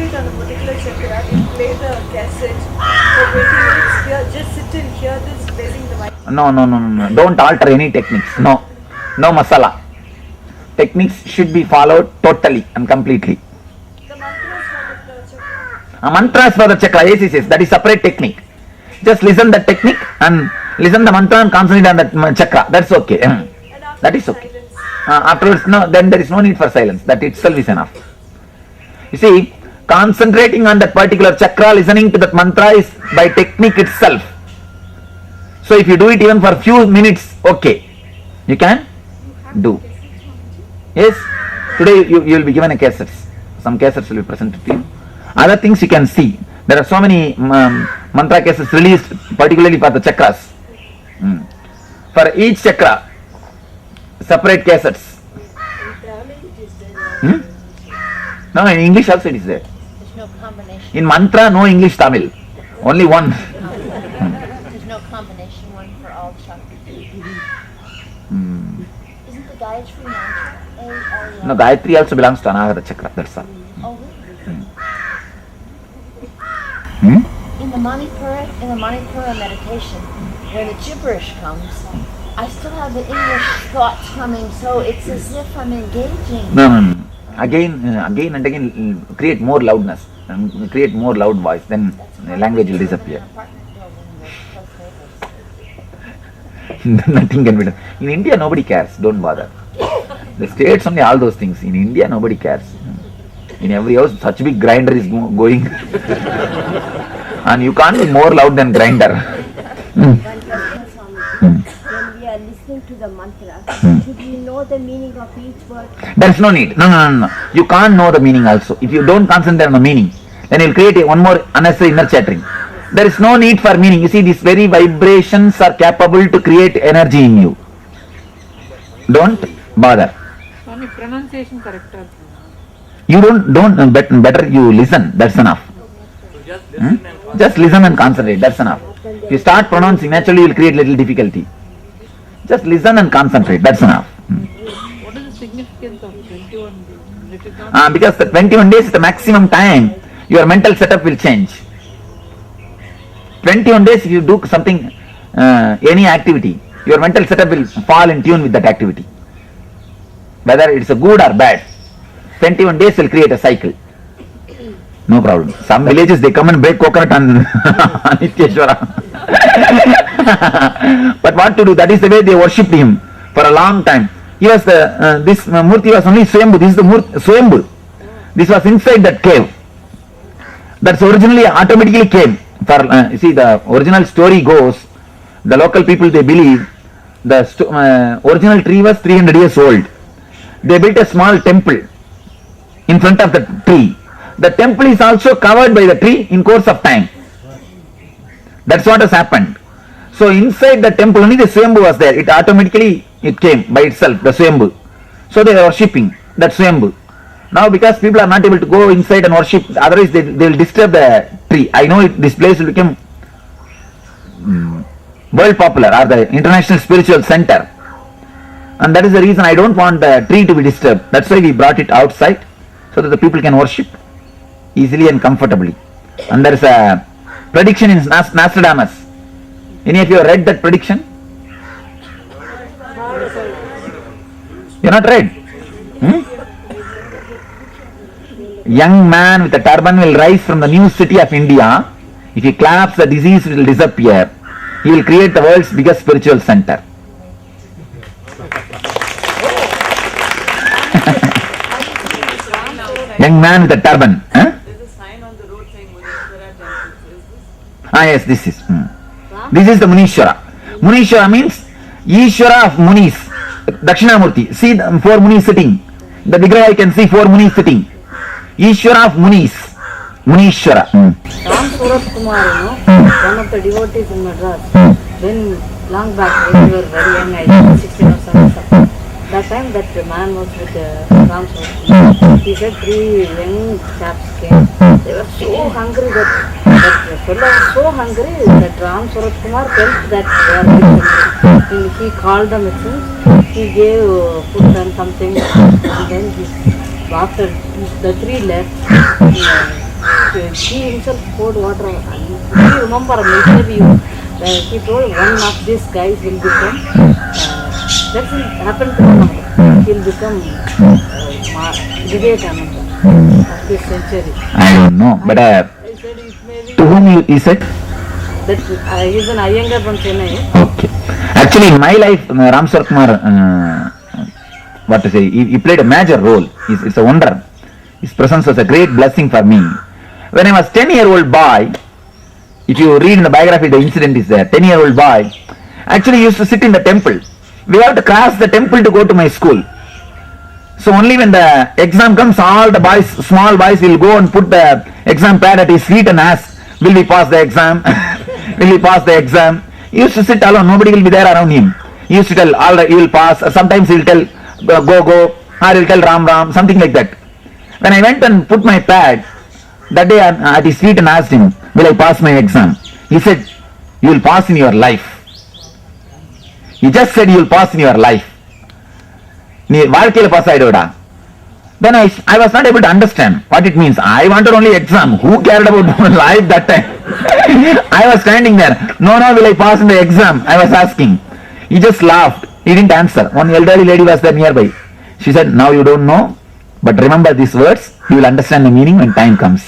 concentrate on a particular chakra, you play the cassette for 20 minutes here, just sit and hear this blazing the mic. No. Don't alter any techniques. No masala. Techniques should be followed totally and completely. The mantras for the chakra. Mantras for the chakra, yes. That is separate technique. Just listen the technique and listen the mantra and concentrate on that chakra. That's okay. And after That is okay. silence. Afterwards, no, then there is no need for silence. That itself is enough. You see, concentrating on that particular chakra, listening to that mantra is by technique itself. So if you do it even for few minutes, okay, you can do. Yes, today you will be given a cassettes. Some cassettes will be presented to you. Other things you can see. There are so many mantra cassettes released particularly for the chakras. For each chakra, separate cassettes. No, in English also it is there. There's no combination. In mantra, no English Tamil. Only one. There's no combination one for all chakras. Isn't the Gayatri mantra No, Gayatri also belongs to Anahata chakra. That's all. Oh, really? Hmm? In the Manipura meditation, when the gibberish comes, I still have the English thoughts coming, so it's as if I'm engaging. No. Again and again, create more loudness and create more loud voice. Then the language will disappear. Nothing can be done. In India, nobody cares. Don't bother. The states only all those things. In India, nobody cares. In every house, such big grinder is going, and you can't be more loud than grinder. When we are listening to the mantra, should we know the meaning of each word? There is no need. No. You can't know the meaning also. If you don't concentrate on the meaning, then you will create one more unnecessary inner chattering. There is no need for meaning. You see, these very vibrations are capable to create energy in you. Don't bother. Swami, pronunciation correct. You don't better you listen. That's enough. Just listen and concentrate. That's enough. If you start pronouncing, naturally you will create little difficulty. Just listen and concentrate. That's enough. What is the significance of 21 days? Because the 21 days is the maximum time your mental setup will change. 21 days if you do something, any activity, your mental setup will fall in tune with that activity. Whether it's a good or bad, 21 days will create a cycle. No problem. Some villages they come and break coconut on Nityeshwara. But what to do? That is the way they worshipped him for a long time. He was this Murti was only Swayambhu. This is the Swayambhu. This was inside that cave. That's originally automatically came. You see, the original story goes, the local people they believe the original tree was 300 years old. They built a small temple in front of the tree. The temple is also covered by the tree in course of time. That's what has happened. So inside the temple only the Swayambhu was there. It automatically came by itself, the Swayambhu. So they are worshipping that Swayambhu. Now because people are not able to go inside and worship, otherwise they will disturb the tree. I know this place will become world popular or the international spiritual center. And that is the reason I don't want the tree to be disturbed. That's why we brought it outside so that the people can worship easily and comfortably. And there is a prediction in Nostradamus. Any of you have read that prediction? You are not read? Young man with a turban will rise from the new city of India. If he claps, the disease will disappear. He will create the world's biggest spiritual center. Young man with a turban. There's a sign on the road saying Munishwara temple. Is this? Yes, this is. This is the Munishwara. Munishwara means Ishwara of Munis. Dakshinamurti. See the 4 Munis sitting. The Vigraha I can see 4 Munis sitting. Ishwara of Munis. Munishwara. Ram Surat Kumar, one of the devotees in Madras, when long back, when we were very young, I think 16 or 17, that time that man was with Ram Surat Kumar. He said 3 young chaps came. They were so hungry that fellow was so hungry that Ram Surat Kumar felt that they are very hungry. He called them, it seems, he gave food and something, and then after the 3 left, he himself poured water. And do you remember an interview where he told one of these guys will become, that's happened to him. He'll become Vivekananda of this century. I don't know, but I said it may be to whom he said? that he's an Iyengar from Chennai. Okay. Actually, in my life, Ram Swarup Kumar, what to say, he played a major role. It's a wonder. His presence was a great blessing for me. When I was 10-year-old boy, if you read in the biography, the incident is there. 10-year-old boy actually used to sit in the temple. We have to cross the temple to go to my school. So only when the exam comes, all the boys, small boys, will go and put the exam pad at his feet and ask, will we pass the exam? Will we pass the exam? He used to sit alone, nobody will be there around him. He used to tell, all right, you will pass. Sometimes he will tell, go, or he will tell Ram, Ram, something like that. When I went and put my pad that day at his feet and asked him, will I pass my exam? He said, you will pass in your life. He just said you will pass in your life. Then I was not able to understand what it means. I wanted only exam. Who cared about life that time? I was standing there. No, will I pass in the exam? I was asking. He just laughed. He didn't answer. One elderly lady was there nearby. She said, now you don't know, but remember these words. You will understand the meaning when time comes.